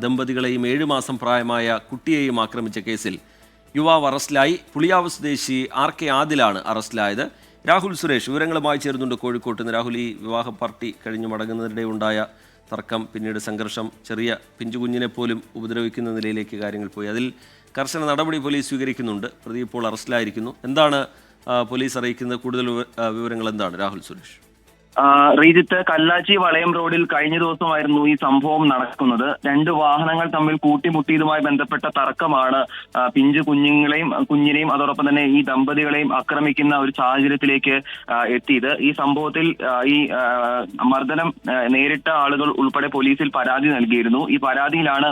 ദമ്പതികളെയും 7 മാസം പ്രായമായ കുട്ടിയെയും ആക്രമിച്ച കേസിൽ യുവാവ് അറസ്റ്റിലായി. പുളിയാവ് സ്വദേശി RK ആദിലാണ് അറസ്റ്റിലായത്. രാഹുൽ സുരേഷ് വിവരങ്ങളുമായി ചേരുന്നുണ്ട് കോഴിക്കോട്ട് നിന്ന്. രാഹുൽ, ഈ വിവാഹ പാർട്ടി കഴിഞ്ഞ് മടങ്ങുന്നതിനിടെ ഉണ്ടായ തർക്കം, പിന്നീട് സംഘർഷം, ചെറിയ പിഞ്ചുകുഞ്ഞിനെ പോലും ഉപദ്രവിക്കുന്ന നിലയിലേക്ക് കാര്യങ്ങൾ പോയി. അതിൽ കർശന നടപടി പോലീസ് സ്വീകരിക്കുന്നുണ്ട്. പ്രതി ഇപ്പോൾ അറസ്റ്റിലായിരിക്കുന്നു. എന്താണ് പോലീസ് അറിയിക്കുന്നത്? കൂടുതൽ വിവരങ്ങൾ എന്താണ് രാഹുൽ സുരേഷ്? റീജിത്ത്, കല്ലാച്ചി വളയം റോഡിൽ കഴിഞ്ഞ ദിവസമായിരുന്നു ഈ സംഭവം നടക്കുന്നത്. 2 വാഹനങ്ങൾ തമ്മിൽ കൂട്ടിമുട്ടിയതുമായി ബന്ധപ്പെട്ട തർക്കമാണ് പിഞ്ചു കുഞ്ഞിനെയും അതോടൊപ്പം തന്നെ ഈ ദമ്പതികളെയും ആക്രമിക്കുന്ന ഒരു സാഹചര്യത്തിലേക്ക് എത്തിയത്. ഈ സംഭവത്തിൽ ഈ മർദ്ദനം നേരിട്ട ആളുകൾ ഉൾപ്പെടെ പോലീസിൽ പരാതി നൽകിയിരുന്നു. ഈ പരാതിയിലാണ്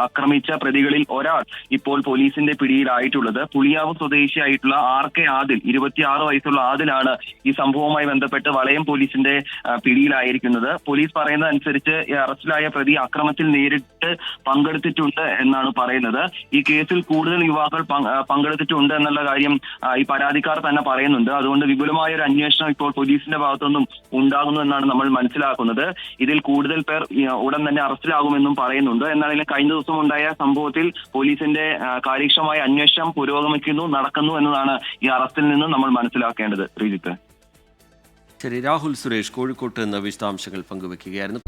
ആക്രമിച്ച പ്രതികളിൽ ഒരാൾ ഇപ്പോൾ പോലീസിന്റെ പിടിയിലായിട്ടുള്ളത്. പുളിയാവ് സ്വദേശിയായിട്ടുള്ള RK ആദിൽ, 26 വയസ്സുള്ള ആദിലാണ് ഈ സംഭവവുമായി ബന്ധപ്പെട്ട് വളയം പോലീസിന്റെ പിടിയിലായിരിക്കുന്നത്. പോലീസ് പറയുന്നതനുസരിച്ച് അറസ്റ്റിലായ പ്രതി അക്രമത്തിൽ നേരിട്ട് പങ്കെടുത്തിട്ടുണ്ട് എന്നാണ് പറയുന്നത്. ഈ കേസിൽ കൂടുതൽ യുവാക്കൾ പങ്കെടുത്തിട്ടുണ്ട് എന്നുള്ള കാര്യം ഈ പരാതിക്കാർ തന്നെ പറയുന്നുണ്ട്. അതുകൊണ്ട് വിപുലമായ ഒരു അന്വേഷണം ഇപ്പോൾ പോലീസിന്റെ ഭാഗത്തുനിന്നും ഉണ്ടാകുന്നു എന്നാണ് നമ്മൾ മനസ്സിലാക്കുന്നത്. ഇതിൽ കൂടുതൽ പേർ ഉടൻ തന്നെ അറസ്റ്റിലാകുമെന്നും പറയുന്നുണ്ട്. എന്നാലും കഴിഞ്ഞ ദിവസം ഉണ്ടായ സംഭവത്തിൽ പോലീസിന്റെ കാര്യക്ഷമമായ അന്വേഷണം നടക്കുന്നു എന്നതാണ് ഈ അറസ്റ്റിൽ നിന്ന് നമ്മൾ മനസ്സിലാക്കേണ്ടത്. ശ്രീജിത്ത്. ശരി, രാഹുൽ സുരേഷ് കോഴിക്കോട്ട് നിന്ന് വിശദാംശങ്ങൾ പങ്കുവെക്കുകയായിരുന്നു.